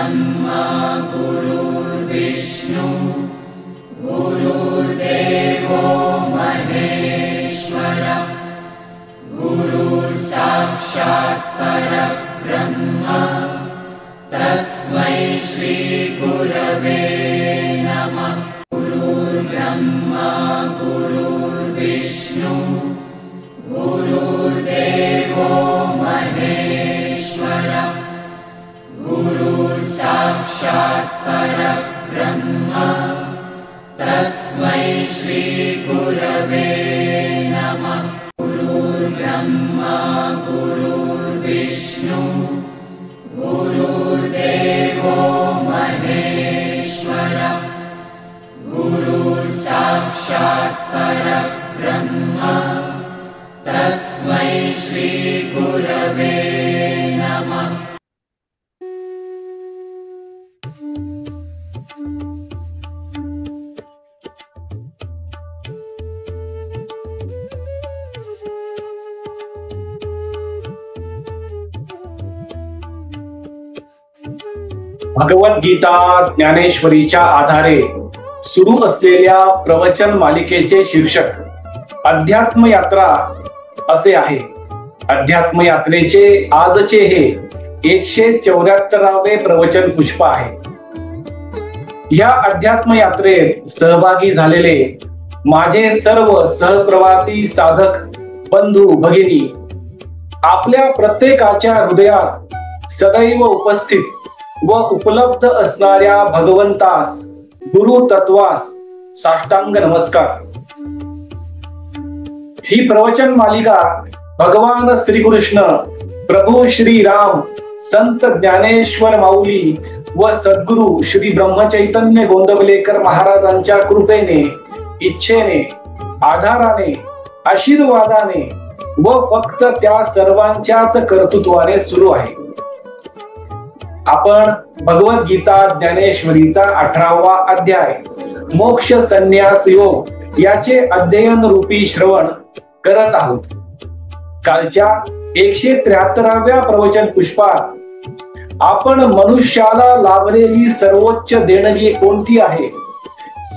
ब्रह्मा गुरुर्विष्णु गुरुर्देवो महेश्वर गुरुर्साक्षात् परब्रह्म तस्मै श्री गुरवे नमः। गुरुर्ब्रह्मा गुरुर्विष्णु गुरुर्देवो महेश्वर गुरुर्साक्षात् परब्रह्म तस्मै श्री गुरवे नमः। गुरुर्ब्रह्मा गुरुर्विष्णु गुरुर्देवो महेश्वर गुरुर्साक्षात् परब्रह्म तस्मै श्री गुरवे नमः। भगवद्गीता ज्ञानेश्वरीच्या आधारे सुरू असलेल्या प्रवचन मालिकेचे शीर्षक अध्यात्म यात्रा असे आहे। अध्यात्म यात्रेचे आजचे हे 174वे प्रवचन पुष्प आहे। या अध्यात्म यात्रेत सहभागी झालेले माझे सर्व सहप्रवासी साधक बंधू भगिनी आपल्या प्रत्येकाच्या हृदयात सदैव उपस्थित व उपलब्ध असणाऱ्या भगवंतास गुरु तत्वास साष्टांग नमस्कार। ही प्रवचन मालिका भगवान श्रीकृष्ण प्रभू श्री राम संत ज्ञानेश्वर माऊली व सद्गुरु श्री ब्रह्मचैतन्य गोंदवलेकर महाराजांच्या कृपेने इच्छेने आधाराने आशीर्वादाने व फक्त त्या सर्वांच्याच कर्तृत्वाने सुरू आहे। आपण भगवद्गीता ज्ञानेश्वरीचा 18वा अध्याय मोक्ष संन्यास योग याचे अध्ययन रूपी श्रवण करत आहोत। कालच्या 173व्या प्रवचन पुष्पात आपण मनुष्याला लाभलेली सर्वोच्च देणगी कोणती आहे,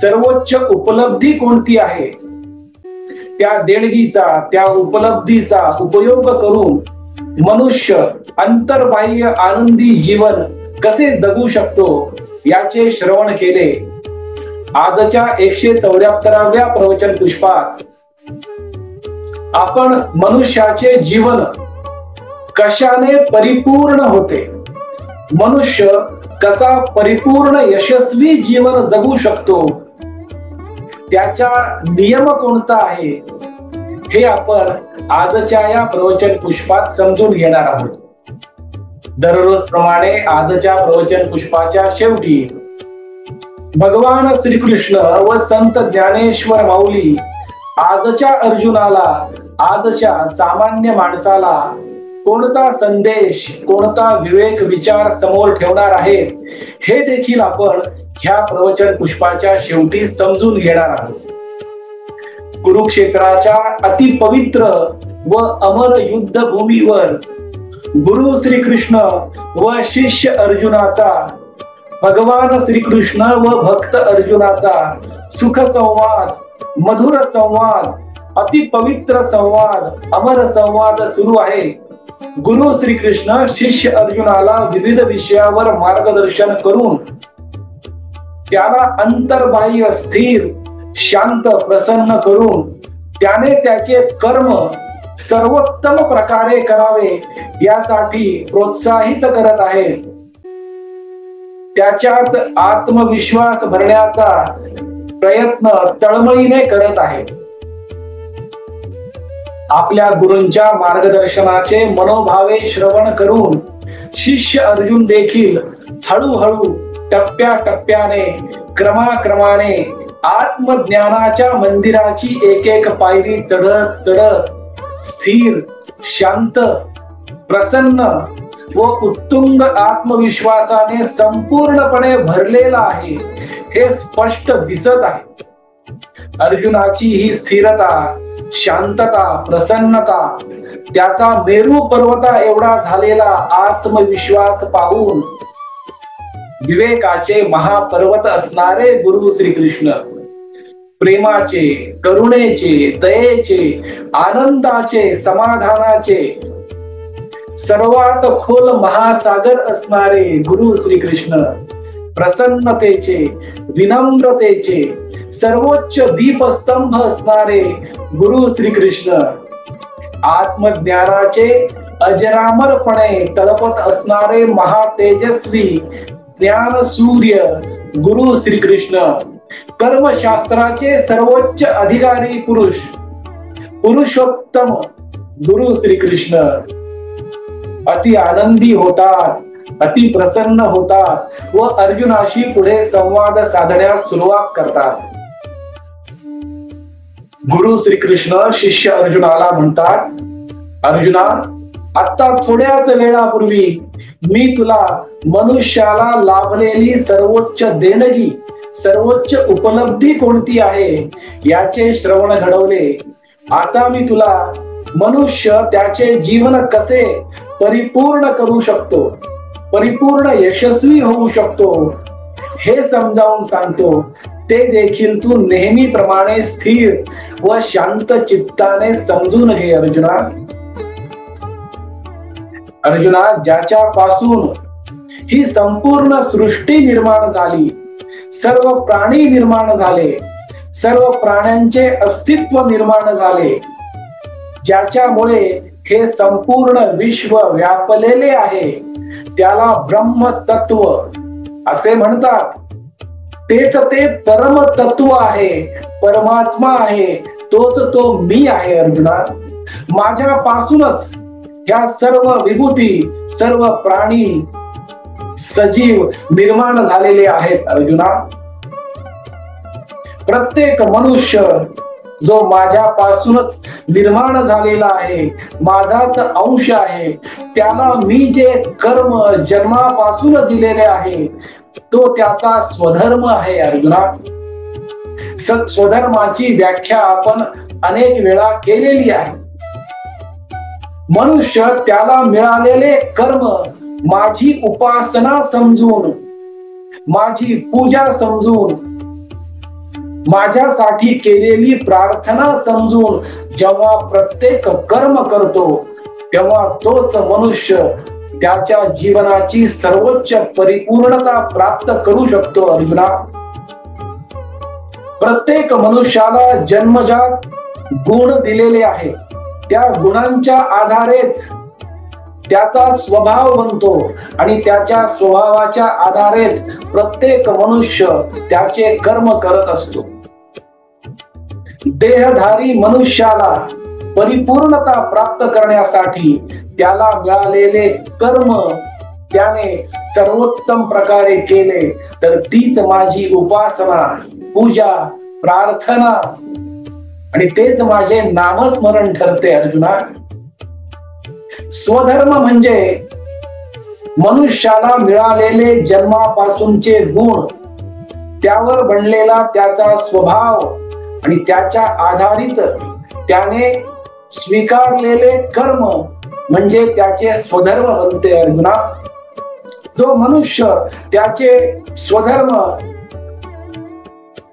सर्वोच्च उपलब्धी कोणती आहे, त्या देणगीचा त्या उपलब्धीचा उपयोग करून मनुष्य अंतर्बाह्य आनंदी जीवन कसे जगू शकतो याचे श्रवण केले। आजच्या 174व्या प्रवचन पुष्पात आपण मनुष्याचे जीवन कशाने परिपूर्ण होते, मनुष्य कसा परिपूर्ण यशस्वी जीवन जगू शकतो, त्याचा नियम कोणता आहे हे आपण आजच्या या प्रवचन पुष्पात समजून घेणार आहोत। दररोज प्रमाणे आजच्या प्रवचन पुष्पाच्या शेवटी भगवान श्रीकृष्ण व संत ज्ञानेश्वर माऊली आजच्या अर्जुनाला, आजच्या सामान्य माणसाला कोणता संदेश, कोणता विवेक विचार समोर ठेवणार आहेत हे देखील आपण ह्या प्रवचन पुष्पाच्या शेवटी समजून घेणार आहोत। कुरुक्षेत्राच्या अतिपवित्र व अमर युद्ध भूमीवर गुरु श्रीकृष्ण व शिष्य अर्जुनाचा, भगवान श्रीकृष्ण व भक्त अर्जुनाचा सुख संवाद, मधुर संवाद, अतिपवित्र संवाद, अमर संवाद सुरू आहे। गुरु श्रीकृष्ण शिष्य अर्जुनाला विविध विषयावर मार्गदर्शन करून त्याला अंतर्बाह्य स्थिर शांत प्रसन्न करून त्याने त्याचे कर्म सर्वोत्तम प्रकारे करावे यासाठी प्रोत्साहित करत आहे। त्याच्यात आत्मविश्वास भरण्याचा प्रयत्न तळमळीने करत आहे। आपल्या गुरूंच्या मार्गदर्शनाचे मनोभावे श्रवण करून शिष्य अर्जुन देखील हळूहळू टप्प्याटप्प्याने क्रमाक्रमाने आत्मज्ञानाच्या मंदिराची एक एक पायरी चढत चढत स्थिर शांत प्रसन्न व उत्तुंग आत्मविश्वासाने संपूर्णपणे भरलेला आहे हे स्पष्ट दिसत आहे। अर्जुनाची ही स्थिरता, शांतता, प्रसन्नता, त्याचा मेरू पर्वता एवढा झालेला आत्मविश्वास पाहून विवेकाचे महापर्वत असणारे गुरु श्रीकृष्ण, प्रेमाचे, करुणेचे, दयेचे, आनंदाचे, समाधानाचे सर्वात खोल महासागर असणारे गुरु श्रीकृष्ण, प्रसन्नतेचे, विनम्रतेचे सर्वोच्च दीपस्तंभ असणारे गुरु श्रीकृष्ण, आत्मज्ञानाचे अजरामरपणे तळपत असणारे महातेजस्वी ज्ञान सूर्य गुरु श्रीकृष्ण, कर्मशास्त्राचे सर्वोच्च अधिकारी पुरुष, पुरुषोत्तम गुरु श्रीकृष्ण अति आनंदी होतात, अति प्रसन्न होतात व अर्जुनाशी पुढे संवाद साधण्यास सुरुवात करतात. गुरु श्रीकृष्ण शिष्य अर्जुनाला म्हणतात, अर्जुना, आता थोड्याच वेळापूर्वी मी तुला मनुष्याला लाभलेली सर्वोच्च देणगी, सर्वोच्च उपलब्धी कोणती आहे याचे श्रवण घडवले. आता मी तुला मनुष्य त्याचे जीवन कसे परिपूर्ण करू शकतो, परिपूर्ण यशस्वी होऊ शकतो हे समजावून सांगतो. ते देखील तू नेहमीप्रमाणे स्थिर व शांत चित्ताने समजून घे. अर्जुना, ज्याच्यापासून ही संपूर्ण सृष्टी निर्माण झाली, सर्व प्राणी निर्माण झाले, सर्व प्राण्यांचे अस्तित्व निर्माण झाले, ज्याच्यामुळे हे संपूर्ण विश्व व्यापलेले आहे, त्याला ब्रह्मतत्व असे म्हणतात. तेच ते परम तत्व आहे, परमात्मा आहे, तोच तो मी आहे. अर्जुना, माझ्यापासूनच ह्या सर्व विभूती, सर्व प्राणी, सजीव निर्माण झालेले आहेत. अर्जुना, प्रत्येक मनुष्य जो माझ्यापासूनच निर्माण झालेला आहे, माझाच अंश आहे, त्याला मी जे कर्म जन्मापासून दिलेले आहे तो त्याचा स्वधर्म आहे. अर्जुना, स्वधर्माची व्याख्या आपण अनेक वेळा केलेली आहे. मनुष्य त्याला मिळालेले कर्म माझी उपासना समजून, माझी पूजा समजून, माझ्यासाठी केलेली प्रार्थना समजून जेव्हा प्रत्येक कर्म करतो, तेव्हा तोच मनुष्य त्याच्या जीवनाची सर्वोच्च परिपूर्णता प्राप्त करू शकतो. अर्जुना, प्रत्येक मनुष्याला जन्मजात गुण दिलेले आहेत. त्या गुणांच्या आधारेच त्याचा स्वभाव बनतो आणि त्याच्या स्वभावाच्या आधारेच प्रत्येक मनुष्य त्याचे कर्म करत असतो. देहधारी मनुष्याला परिपूर्णता प्राप्त करण्यासाठी त्याला मिळालेले कर्म त्याने सर्वोत्तम प्रकारे केले तर तीच माझी उपासना, पूजा, प्रार्थना आणि तेच माझे नामस्मरण ठरते. अर्जुना, स्वधर्म म्हणजे मनुष्याला मिळालेले जन्मापासूनचे गुण, त्यावर बनलेला त्याचा स्वभाव आणि त्याच्या आधारित त्याने स्वीकारलेले कर्म म्हणजे त्याचे स्वधर्म बनते. अर्जुना, जो मनुष्य त्याचे स्वधर्म,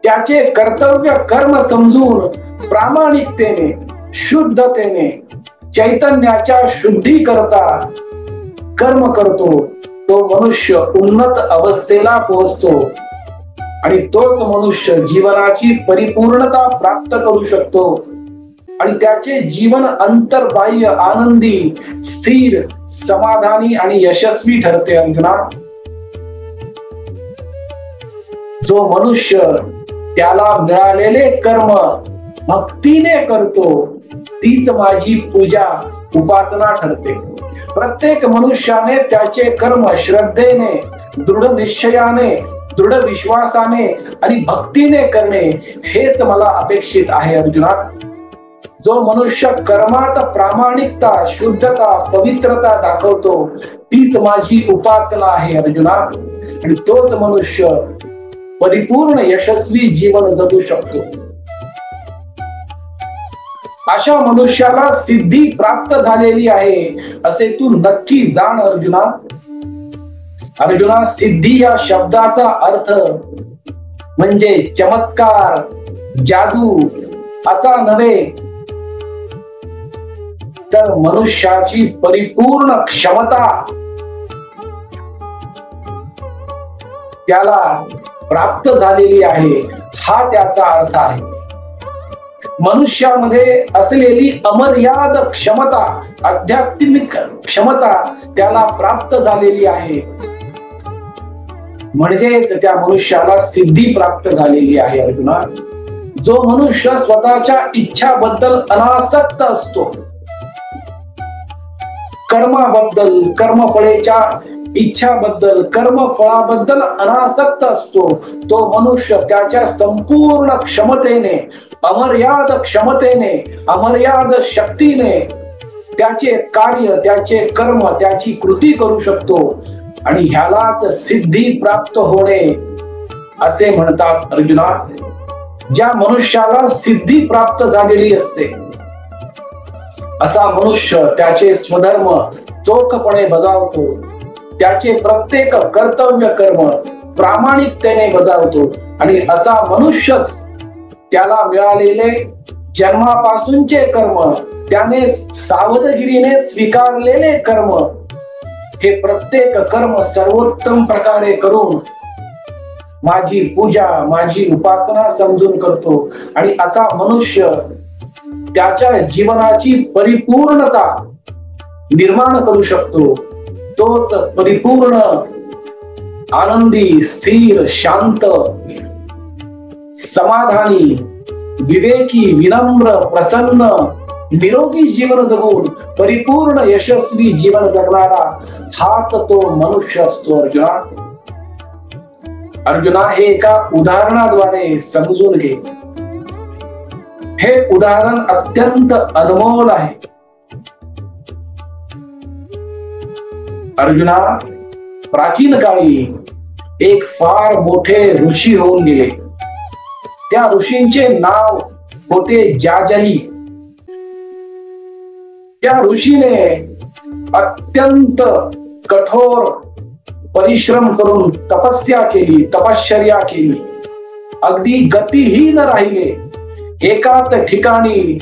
त्याचे कर्तव्य कर्म समजून प्रामाणिकतेने, शुद्धतेने, चैतन्याच्या शुद्धी करता कर्म करतो, तो मनुष्य उन्नत अवस्थेला पोहोचतो आणि तोच मनुष्य जीवनाची परिपूर्णता प्राप्त करू शकतो आणि त्याचे जीवन अंतर्बाह्य, आनंदी, स्थिर, समाधानी आणि यशस्वी ठरते. अर्जुना, जो मनुष्य त्याला मिळालेले कर्म भक्तीने करतो तीच माझी पूजा, उपासना ठरते. प्रत्येक मनुष्याने त्याचे कर्म श्रद्धेने, दृढ निश्चयाने, दृढ विश्वासाने आणि भक्तीने करणे हेच मला अपेक्षित आहे. अर्जुना, जो मनुष्य कर्मात प्रामाणिकता, शुद्धता, पवित्रता दाखवतो तीच माझी उपासना आहे. अर्जुना, आणि तोच मनुष्य परिपूर्ण यशस्वी जीवन जगू शकतो. अशा मनुष्याला सिद्धी प्राप्त झालेली आहे असे तू नक्की जाण. अर्जुना, अर्जुना, सिद्धी या शब्दाचा अर्थ म्हणजे चमत्कार, जादू असा नव्हे, तर मनुष्याची परिपूर्ण क्षमता त्याला प्राप्त झालेली आहे, हा त्याचा अर्थ आहे. मनुष्यामध्ये असलेली अमर्याद क्षमता, आध्यात्मिक क्षमता त्याला प्राप्त झालेली आहे, म्हणजेच त्या मनुष्याला सिद्धी प्राप्त झालेली आहे. अर्जुना, जो मनुष्य स्वतःच्या इच्छाबद्दल अनासक्त असतो, कर्माबद्दल, कर्मफळेच्या इच्छाबद्दल, कर्मफळाबद्दल अनासक्त असतो, तो मनुष्य त्याच्या संपूर्ण क्षमतेने, अमर्याद क्षमतेने, अमर्याद शक्तीने त्याचे कार्य, त्याचे कर्म, त्याची कृती करू शकतो, आणि ह्यालाच सिद्धी प्राप्त होणे असे म्हणतात. अर्जुना, ज्या मनुष्याला सिद्धी प्राप्त झालेली असते, असा मनुष्य त्याचे स्वधर्म चोखपणे बजावतो, त्याचे प्रत्येक कर्तव्य कर्म प्रामाणिकतेने बजावतो, आणि असा मनुष्यच त्याला मिळालेले जन्मापासूनचे कर्म, त्याने सावधगिरीने स्वीकारलेले कर्म, हे प्रत्येक कर्म सर्वोत्तम प्रकारे करून माझी पूजा, माझी उपासना समजून करतो, आणि असा मनुष्य त्याच्या जीवनाची परिपूर्णता निर्माण करू शकतो. तोच परिपूर्ण, आनंदी, स्थिर, शांत, समाधानी, विवेकी, विनम्र, प्रसन्न, निरोगी जीवन जगून परिपूर्ण यशस्वी जीवन जगणारा हाच तो मनुष्य असतो. अर्जुना, हे एका उदाहरणाद्वारे समजून घे. हे उदाहरण अत्यंत अनमोल आहे. अर्जुना, प्राचीन काळी एक फार मोठे ऋषी होऊन गेले. त्या ऋषींचे नाव होते जाजली. त्या ऋषीने अत्यंत कठोर परिश्रम करून तपश्चर्या केली. अगदी गतिहीन राहिले. एकाच ठिकाणी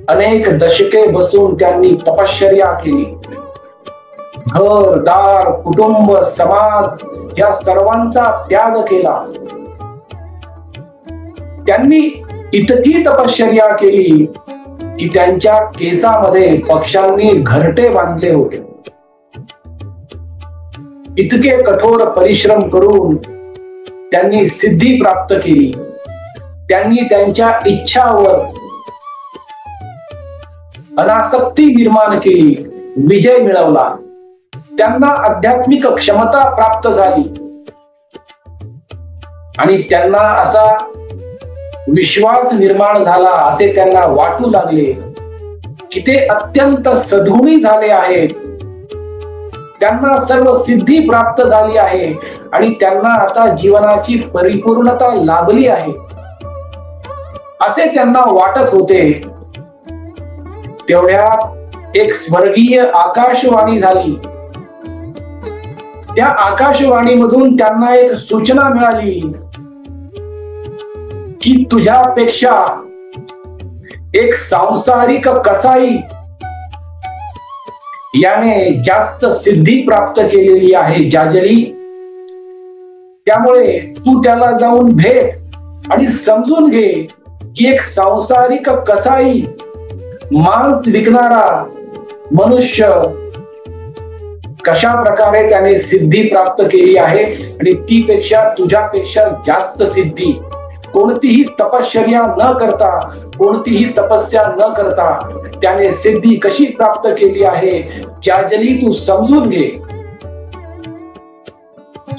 अनेक दशके बसून त्यांनी तपश्चर्या केली. घर, दार, कुटुंब, समाज या सर्वांचा त्याग केला. त्यांनी इतकी तपश्चर्या केली की त्यांच्या केसामध्ये पक्ष्यांनी घरटे बांधले होते. इतके कठोर परिश्रम करून त्यांनी सिद्धी प्राप्त केली. त्यांनी त्यांच्या इच्छावर अनासक्ती निर्माण केली, विजय मिळवला. त्यांना आध्यात्मिक क्षमता प्राप्त झाली आणि त्यांना असा विश्वास निर्माण झाला, असे त्यांना वाटू लागले की ते अत्यंत सद्गुणी झाले आहेत. त्यांना सर्व सिद्धी प्राप्त झाली आहे आणि त्यांना आता जीवनाची परिपूर्णता लाभली आहे असे त्यांना वाटत होते. तेवढ्यात एक स्वर्गीय आकाशवाणी झाली. त्या आकाशवाणीमधून त्यांना एक सूचना मिळाली की तुझ्यापेक्षा एक सांसारिक कसाई याने जास्त सिद्धी प्राप्त केलेली आहे जाजली. त्यामुळे तू त्याला जाऊन भेट आणि समजून घे की एक सांसारिक कसाई, मांस विकणारा मनुष्य कशा प्रकारे त्याने सिद्धी प्राप्त केली आहे आणि ती पेक्षा तुझ्यापेक्षा जास्त सिद्धी कोणतीही तपश्चर्या न करता, कोणतीही तपस्या न करता त्याने सिद्धी कशी प्राप्त केली आहे. जाजली, तू समजून घे.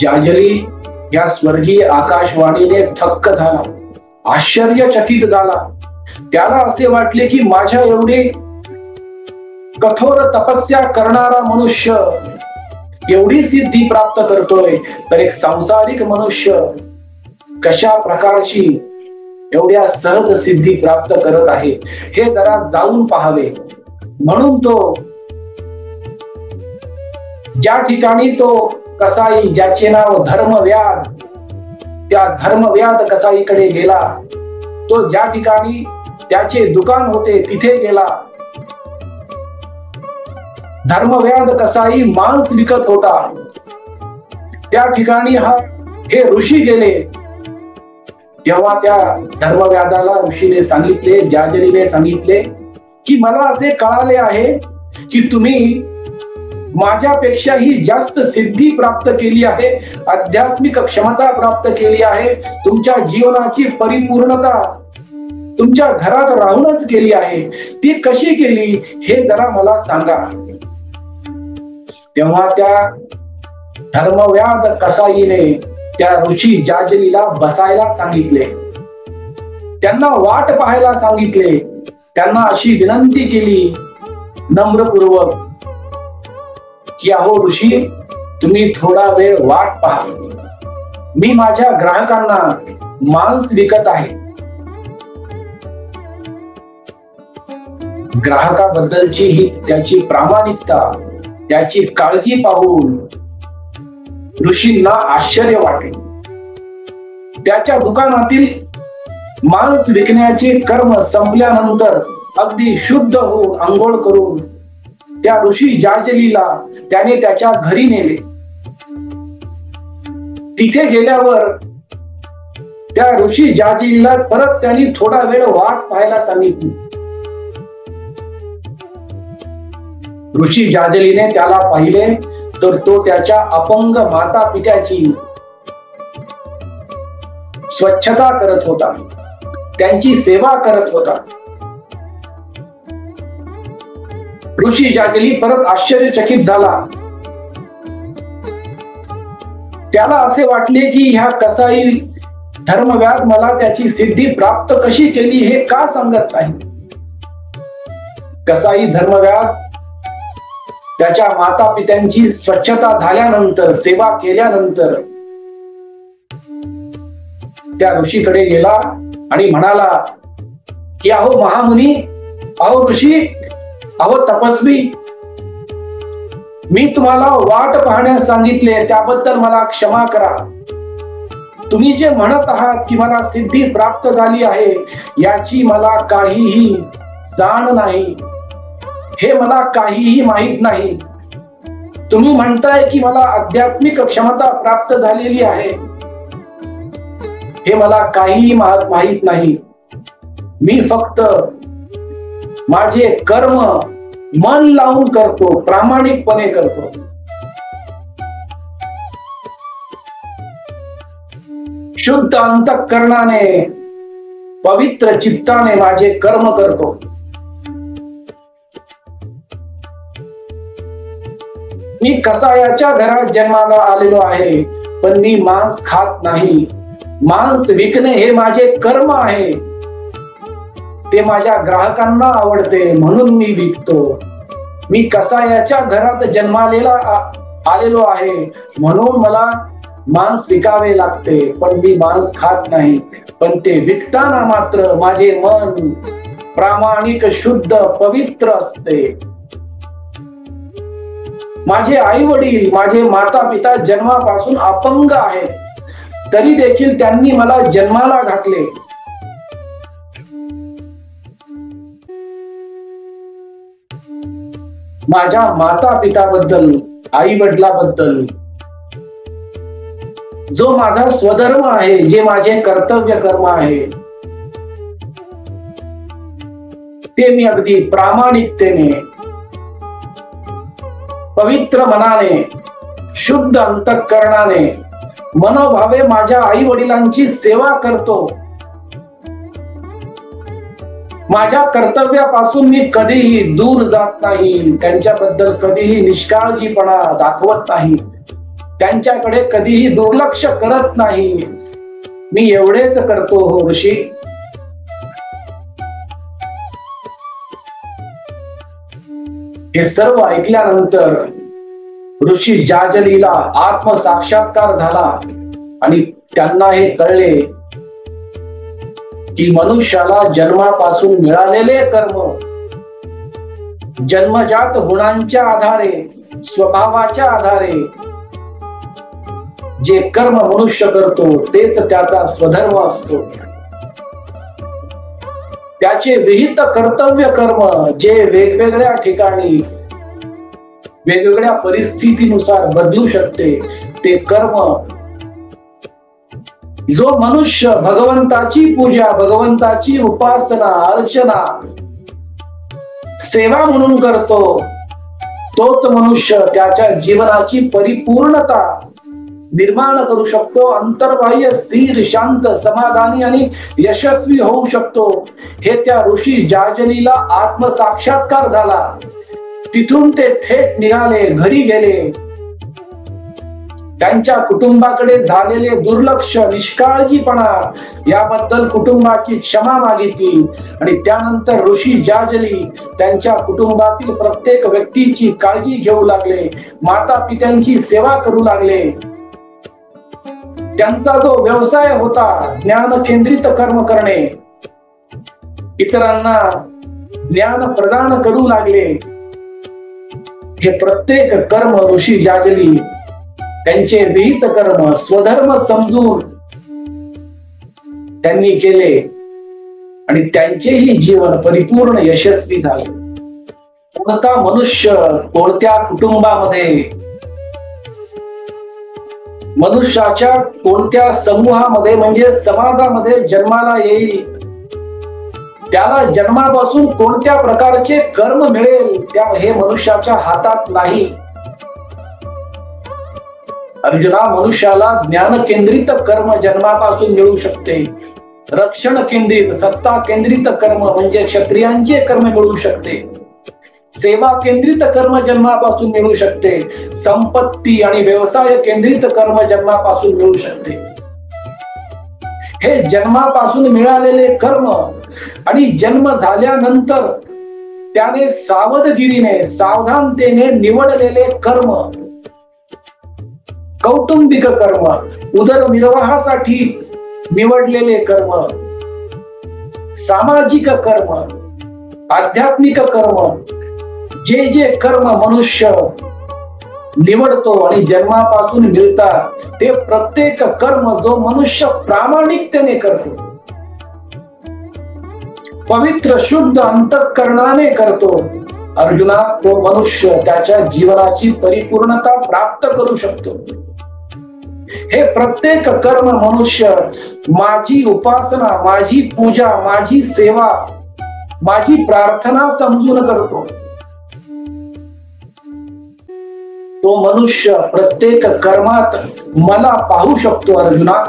जाजली या स्वर्गीय आकाशवाणीने थक्क झाला, आश्चर्यचकित झाला. त्याला असे वाटले की माझ्या एवढे कठोर तपस्या करणारा मनुष्य एवढी सिद्धी प्राप्त करतोय, तर एक सांसारिक मनुष्य कशा प्रकारची एवढ्या सहज सिद्धी प्राप्त करत आहे हे जरा जाऊन पाहावे. म्हणून तो ज्या ठिकाणी तो कसाई, ज्याचे नाव धर्मव्याध, त्या धर्मव्याध कसाईकडे गेला. तो ज्या ठिकाणी त्याचे दुकान होते तिथे गेला. धर्मव्याध कसाई मांस विकत होता. त्या ठिकाणी हे ऋषी गेले. तेव्हा त्या धर्मव्याधाला ऋषीने सांगितले, जाजरीने सांगितले की मला असे कळाले आहे की तुम्ही माझ्यापेक्षाही जास्त सिद्धी प्राप्त केली आहे, आध्यात्मिक क्षमता प्राप्त केली आहे, तुमच्या जीवनाची परिपूर्णता तुमच्या घरात राहूनच केली आहे. ती कशी केली हे जरा मला सांगा. तेव्हा त्या धर्मव्याध कसाईने त्या ऋषी जाजरीला बसायला सांगितले, त्यांना वाट पाहायला सांगितले, त्यांना अशी विनंती केली नम्रपूर्वक की अहो ऋषी, तुम्ही थोडा वेळ वाट पहा. मी माझ्या ग्राहकांना मांस विकत आहे. ग्राहकाबद्दलची ही त्याची प्रामाणिकता, त्याची काळजी पाहून ऋषींना आश्चर्य वाटले. त्याच्या दुकानातील मांस विकण्याचे कर्म संपल्यानंतर अगदी शुद्ध होऊन आंघोळ करून त्या ऋषी जाजलीला त्याने त्याच्या घरी नेले. तिथे गेल्यावर त्या ऋषी जाजलीला परत त्यांनी थोडा वेळ वाट पाहायला सांगितली. ऋषी जाजलीने त्याला पाहिले तर तो त्याच्या अपंग माता पित्याची स्वच्छता करत होता, त्यांची सेवा करत होता. ऋषी जाजली परत आश्चर्यचकित झाला. त्याला असे वाटले की ह्या कसाई धर्मव्याध मला त्याची सिद्धी प्राप्त कशी केली हे का सांगत नाही. कसाई धर्मव्याध त्याच्या माता पित्यांची स्वच्छता झाल्यानंतर, सेवा केल्यानंतर त्या ऋषीकडे गेला आणि म्हणाला की अहो महामुनी, अहो ऋषी, अहो तपस्वी, मी तुम्हाला वाट पाहण्यास सांगितले त्याबद्दल मला क्षमा करा. तुम्ही जे म्हणत आहात की मला सिद्धी प्राप्त झाली आहे याची मला काहीही जाण नाही, हे मला काहीही माहित नाही. तुम्ही म्हणताय की मला आध्यात्मिक क्षमता प्राप्त झालेली आहे, हे मला काहीही माहित नाही. मी फक्त माझे कर्म मन लावून करतो, प्रामाणिकपणे करतो. शुद्ध अंतःकरणाने, पवित्र चित्ताने माझे कर्म करतो. मी कसायाच्या घरात जन्माला आलेलो आहे, पण मी मांस खात नाही. मांस विकणे हे माझे कर्म आहे, ते माझ्या ग्राहकांना आवडते म्हणून मी विकतो. मी कसायाच्या घरात जन्मालेला आलेलो आहे म्हणून मला मांस विकावे लागते, पण मी मांस खात नाही. पण ते विकताना मात्र माझे मन प्रामाणिक, शुद्ध, पवित्र असते. माझे आई वडील, माझे माता पिता जन्मापासून अपंग आहेत, तरी देखील त्यांनी मला जन्माला घातले. माझ्या माता पिताबद्दल, आई वडिलाबद्दल जो माझा स्वधर्म आहे, जे माझे कर्तव्य कर्म आहे, ते मी अगदी प्रामाणिकतेने, पवित्र मनाने, शुद्ध अंतःकरणाने, मनोभावे माझ्या आई वडिलांची सेवा करतो. माझ्या कर्तव्यापासून मी कधीही दूर जात नाही, त्यांच्याबद्दल कधीही निष्काळजीपणा दाखवत नाही, त्यांच्याकडे कधीही दुर्लक्ष करत नाही. मी एवढेच करतो हो ऋषी. हे सर्व ऐकल्यानंतर ऋषी जाजलीला आत्मसाक्षात्कार झाला आणि त्यांना हे कळले की मनुष्याला जन्मापासून मिळालेले कर्म जन्मजात गुणांच्या आधारे स्वभावाच्या आधारे जे कर्म मनुष्य करतो तेच त्याचा स्वधर्म असतो. त्याचे विहित कर्तव्य कर्म जे वेगवेगळ्या ठिकाणी वेगवेगळ्या परिस्थितीनुसार बदलू शकते ते कर्म जो मनुष्य भगवंताची पूजा, भगवंताची उपासना, अर्चना, सेवा म्हणून करतो तोच मनुष्य त्याच्या जीवनाची परिपूर्णता निर्माण करू शकतो. अंतर्बाह्य स्थिर, शांत, समाधानी आणि यशस्वी होऊ शकतो. हे त्या ऋषी जाजलीला आत्मसाक्षात्कार झाला. तिथून ते थेट निघाले, घरी गेले. त्यांच्या कुटुंबाकडे झालेले दुर्लक्ष, निष्काळजीपणा याबद्दल कुटुंबाची क्षमा मागितली आणि त्यानंतर ऋषी जाजली त्यांच्या कुटुंबातील प्रत्येक व्यक्तीची काळजी घेऊ लागले, माता पित्यांची सेवा करू लागले. त्यांचा जो व्यवसाय होता ज्ञान केंद्रित कर्म करणे, इतरांना ज्ञान प्रदान करू लागले. हे प्रत्येक कर्म ऋषी जाजली त्यांचे विहित कर्म स्वधर्म समजून त्यांनी केले आणि त्यांचेही जीवन परिपूर्ण यशस्वी झाले. कोणता मनुष्य कोणत्या कुटुंबामध्ये, मनुष्याच्या कोणत्या समूहामध्ये म्हणजे समाजामध्ये जन्माला येईल, त्याला जन्मापासून कोणत्या प्रकारचे कर्म मिळेल त्या हे मनुष्याच्या हातात नाही. अर्जुना, मनुष्याला ज्ञान केंद्रित कर्म जन्मापासून मिळू शकते. रक्षण केंद्रित, सत्ता केंद्रित कर्म म्हणजे क्षत्रियांचे कर्म मिळू शकते. सेवा केंद्रित कर्म जन्मापासून मिळू शकते. संपत्ती आणि व्यवसाय केंद्रित कर्म जन्मापासून मिळू शकते. हे जन्मापासून मिळालेले कर्म आणि जन्म झाल्यानंतर त्याने सावधगिरीने, सावधानतेने निवडलेले कर्म, कौटुंबिक कर्म, उदरनिर्वाहासाठी निवडलेले कर्म, सामाजिक कर्म, आध्यात्मिक कर्म, जे जे कर्म मनुष्य निवडतो आणि जन्मापासून मिळतात ते प्रत्येक कर्म जो मनुष्य प्रामाणिकतेने करतो, पवित्र शुद्ध अंतःकरणाने करतो, अर्जुना, तो मनुष्य त्याच्या जीवनाची परिपूर्णता प्राप्त करू शकतो. हे प्रत्येक कर्म मनुष्य माझी उपासना, माझी पूजा, माझी सेवा, माझी प्रार्थना समजून करतो. तो मनुष्य प्रत्येक कर्मात मला पाहू शकतो. अर्जुना,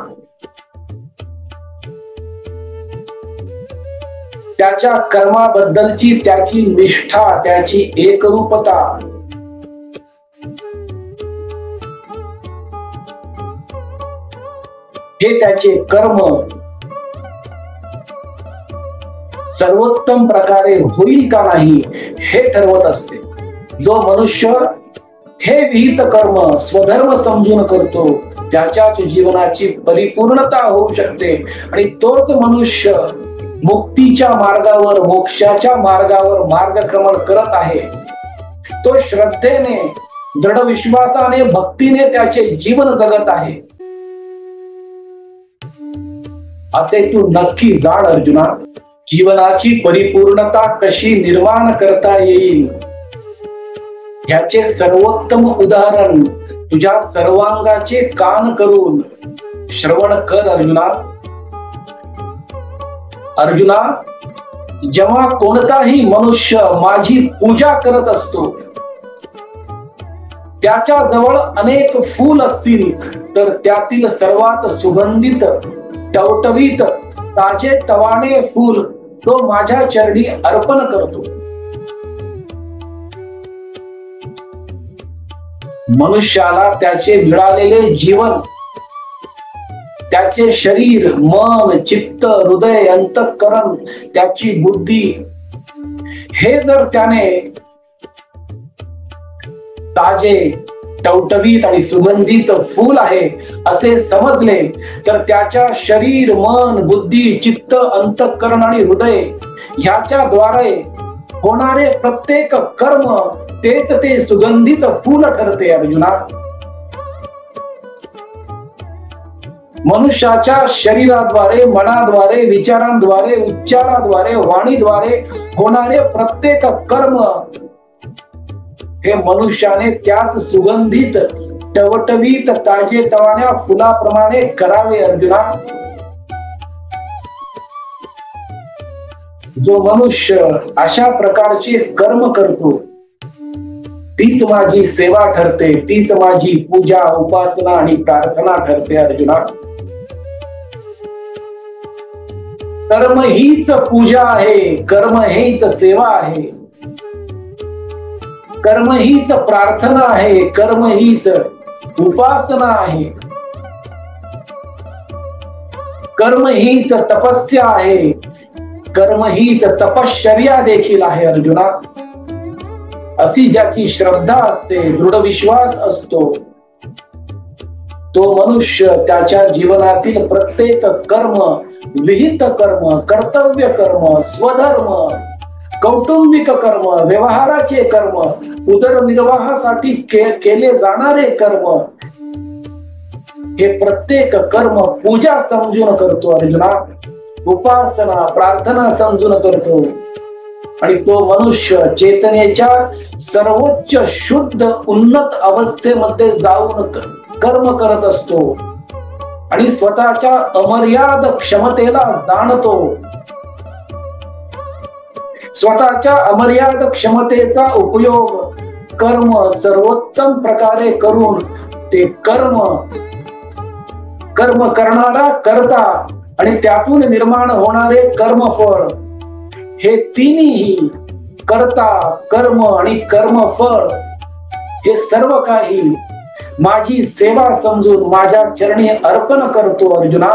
त्याच्या कर्माबद्दलची त्याची निष्ठा, त्याची एकरूपता, हे त्याचे कर्म सर्वोत्तम प्रकारे होईल का नाही हे ठरवत असते. जो मनुष्य हे विहित कर्म स्वधर्म समजून करतो त्याच्याच जीवनाची परिपूर्णता होऊ शकते आणि तोच मनुष्य मुक्तीच्या मार्गावर, मोक्षाच्या मार्गावर मार्गक्रमण करत आहे. तो श्रद्धेने, दृढ विश्वासाने, भक्तीने त्याचे जीवन जगत आहे. असे तू नक्की जाण अर्जुना. जीवनाची परिपूर्णता कशी निर्माण करता येईल ह्याचे सर्वोत्तम उदाहरण तुझ्या सर्वांगाचे कान करून श्रवण कर अर्जुना. अर्जुना, जेव्हा कोणताही मनुष्य माझी पूजा करत असतो, त्याच्या जवळ अनेक फूल असतील तर त्यातील सर्वात सुगंधित, टवटवीत, ताजे तवाने फूल तो माझ्या चरणी अर्पण करतो. मनुष्याला त्याचे मिळालेले जीवन, त्याचे शरीर, मन, चित्त, हृदय, अंतःकरण, त्याची बुद्धी हे जर त्याने ताजे, टवटवीत आणि सुगंधित फूल आहे असे समजले तर त्याच्या शरीर, मन, बुद्धी, चित्त, अंतःकरण आणि हृदय ह्याच्या द्वारे होणारे प्रत्येक कर्म तेच ते सुगंधित फूल ठरते अर्जुना. मनुष्याच्या शरीराद्वारे, मनाद्वारे, विचारांद्वारे, उच्चाराद्वारे, वाणीद्वारे होणारे प्रत्येक कर्म हे मनुष्याने त्याच सुगंधित टवटवीत ताजेतवान्या फुलाप्रमाणे करावे अर्जुना. जो मनुष्य अशा प्रकारचे कर्म करतो तीच माझी सेवा ठरते, तीच माझी पूजा, उपासना आणि प्रार्थना ठरते अर्जुना. कर्म हीच पूजा आहे, कर्म हीच सेवा आहे, कर्म हीच प्रार्थना आहे, कर्म हीच उपासना आहे, कर्म हीच तपस्या आहे, कर्म हीच तपश्चर्या देखील आहे अर्जुना. अशी ज्याची श्रद्धा असते, दृढ विश्वास असतो, तो मनुष्य त्याच्या जीवनातील प्रत्येक कर्म, विहित कर्म, कर्तव्य कर्म, स्वधर्म, कौटुंबिक कर्म, व्यवहाराचे कर्म, उदरनिर्वाहासाठी केले जाणारे कर्म, हे प्रत्येक कर्म पूजा समजून करतो अर्जुना, उपासना प्रार्थना समजून करतो. आणि तो मनुष्य चेतनेच्या सर्वोच्च शुद्ध उन्नत अवस्थेमध्ये जाऊन कर्म करत असतो आणि स्वतःच्या अमर्याद क्षमतेला जाणतो. स्वतःच्या अमर्याद क्षमतेचा उपयोग कर्म सर्वोत्तम प्रकारे करून ते कर्म करणारा कर्ता आणि त्यातून निर्माण होणारे कर्मफळ हे तिन्ही कर्ता, कर्म आणि कर्मफळ हे सर्व काही माझी सेवा समजून माझ्या चरणी अर्पण करतो अर्जुना.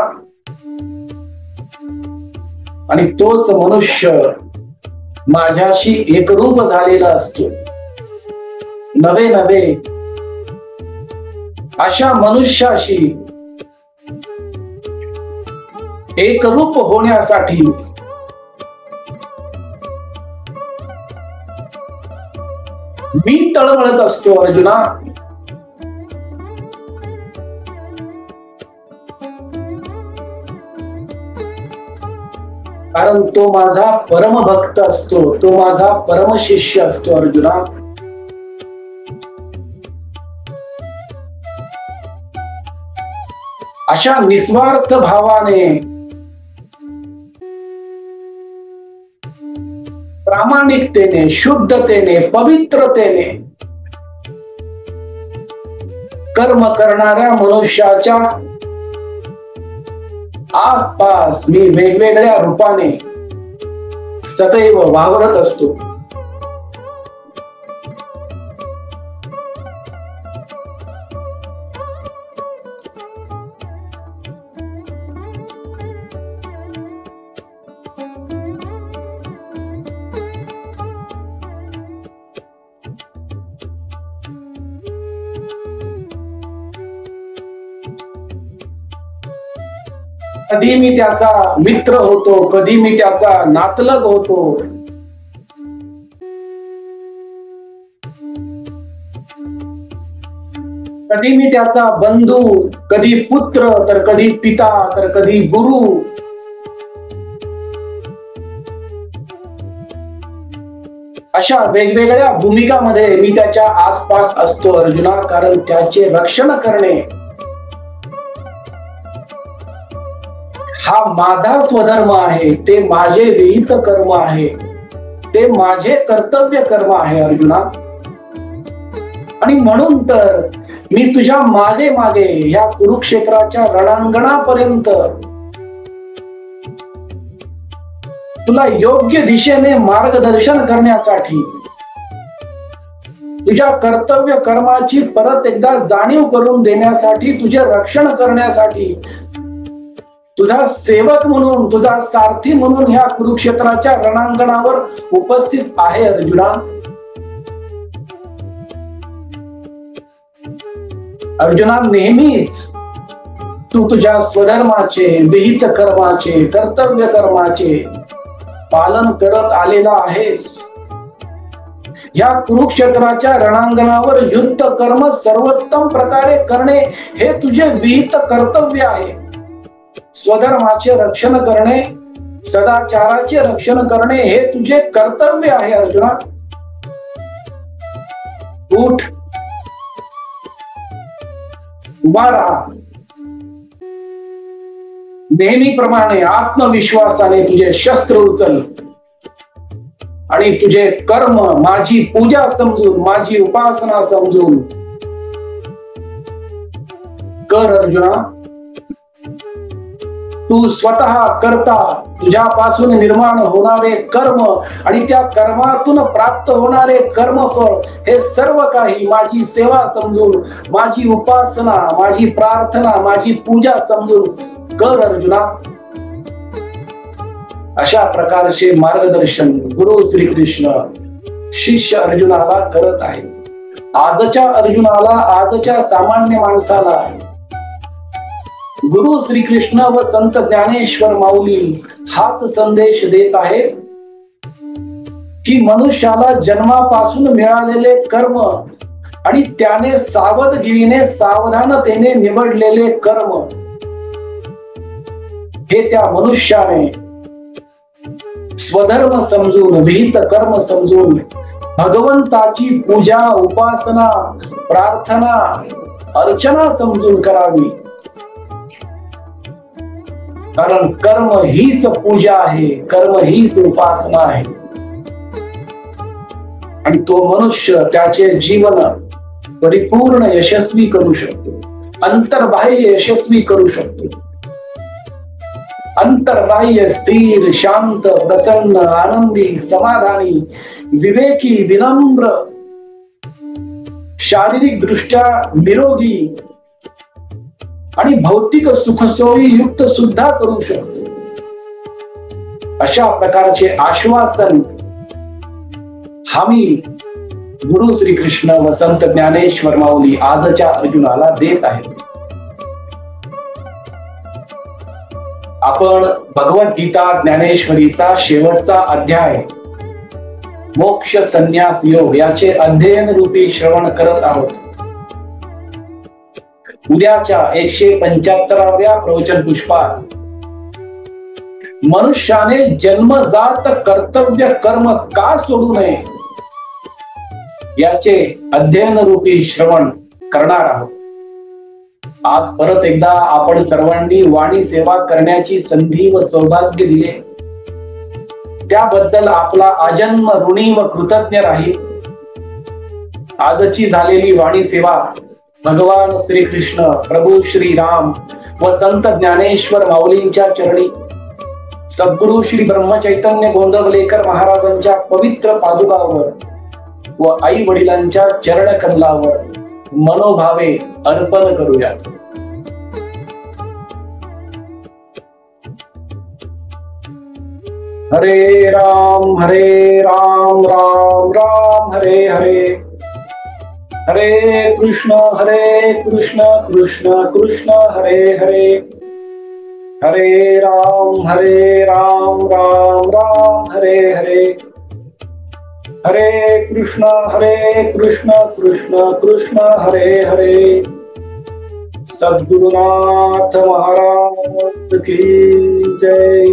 आणि तोच मनुष्य माझ्याशी एकरूप झालेला असतो. नवे नवे अशा मनुष्याशी एकरूप होण्यासाठी मी तळमळत असतो अर्जुना. कारण तो माझा परमभक्त असतो, तो माझा परमशिष्य असतो अर्जुना. अशा निस्वार्थ भावाने, प्रामाणिकतेने, शुद्धतेने, पवित्रतेने कर्म करणाऱ्या मनुष्याच्या आसपास मी वेगवेगळ्या रूपाने सदैव वावरत असतो. कधी मी त्याचा मित्र होतो, कधी मी त्याचा नातलग होतो. कधी मी त्याचा बंधू, कधी पुत्र, तर कधी पिता, तर कधी गुरु. अशा वेगवेगळ्या भूमिकामध्ये मी त्याच्या आसपास असतो अर्जुना. कारण त्याचे रक्षण करणे हा माझा स्वधर्म आहे, ते माझे विहित कर्म आहे, ते माझे कर्तव्य कर्म आहे अर्जुना. आणि म्हणून तर मी तुझ्या मागे मागे या कुरुक्षेत्राच्या रणांगणापर्यंत तुला योग्य दिशेने मार्गदर्शन करण्यासाठी, तुझ्या कर्तव्य कर्माची परत एकदा जाणीव करून देण्यासाठी, तुझे रक्षण करण्यासाठी, तुझा सेवक म्हणून, तुझा सारथी म्हणून ह्या कुरुक्षेत्राच्या रणांगणावर उपस्थित आहे अर्जुना. अर्जुना, नेहमीच तू तुझ्या स्वधर्माचे, विहित कर्माचे, कर्तव्य कर्माचे पालन करत आलेला आहेस. या कुरुक्षेत्राच्या रणांगणावर युद्ध कर्म सर्वोत्तम प्रकारे करणे हे तुझे विहित कर्तव्य आहे. स्वधर्माचे रक्षण करणे, सदाचाराचे रक्षण करणे हे तुझे कर्तव्य आहे अर्जुना. उठ, उभा राहा. नेहमीप्रमाणे आत्मविश्वासाने तुझे शस्त्र उचल आणि तुझे कर्म माझी पूजा समजून, माझी उपासना समजून कर अर्जुना. तू स्वतः करता, तुझ्यापासून निर्माण होणारे कर्म आणि त्या कर्मातून प्राप्त होणारे कर्मफळ हे सर्व काही माझी सेवा समजून, माझी उपासना, माझी प्रार्थना, माझी पूजा समजून कर अर्जुना. अशा प्रकारचे मार्गदर्शन गुरु श्रीकृष्ण शिष्य अर्जुनाला करत आहे. आजच्या अर्जुनाला, आजच्या सामान्य माणसाला गुरु श्रीकृष्ण व संत ज्ञानेश्वर माऊली हाच संदेश देत आहे की मनुष्याला जन्मापासून मिळालेले कर्म आणि त्याने सावधगिरीने, सावधानतेने निवडलेले कर्म हे त्या मनुष्याने स्वधर्म समजून, विहित कर्म समजून भगवंताची पूजा, उपासना, प्रार्थना, अर्चना समजून करावी. कारण कर्म हीच पूजा आहे, कर्म हीच उपासना आहे. आणि तो मनुष्य त्याचे जीवन परिपूर्ण यशस्वी करू शकतो, अंतर्बाह्य यशस्वी करू शकतो. अंतर्बाह्य स्थिर, शांत, प्रसन्न, आनंदी, समाधानी, विवेकी, विनम्र, शारीरिक दृष्ट्या निरोगी आणि भौतिक सुखसोयी युक्त सुद्धा करू शकतो. अशा प्रकारचे आश्वासन हमी गुरु श्रीकृष्ण व संत ज्ञानेश्वर माऊली आजच्या अर्जुनाला देत आहेत. आपण भगवद्गीता ज्ञानेश्वरीचा शेवटचा अध्याय मोक्ष संन्यास योग याचे अध्ययन रूपी श्रवण करत आहोत. उद्याच्या 175व्या प्रवचन पुष्पात मनुष्याने जन्मजात कर्तव्य कर्म का सोडू नये याचे अध्ययन रूपी श्रवण करणार आहोत. आज परत एकदा आपण सर्वांनी वाणी सेवा करण्याची संधी व सौभाग्य दिले त्याबद्दल आपला आजन्म ऋणी व कृतज्ञ राहील. आजची झालेली वाणी सेवा भगवान श्रीकृष्ण, प्रभू श्रीराम व संत ज्ञानेश्वर माऊलींच्या चरणी, सद्गुरु श्री ब्रह्मचैतन्य गोंदवलेकर महाराजांच्या पवित्र पादुकावर व आई वडिलांच्या चरण कमलावर मनोभावे अर्पण करूयात. हरे राम राम राम हरे हरे, हरे कृष्ण कृष्ण कृष्ण हरे हरे, हरे राम राम राम हरे हरे, हरे कृष्ण कृष्ण कृष्ण हरे हरे. सद्गुरुनाथ महाराज की जय.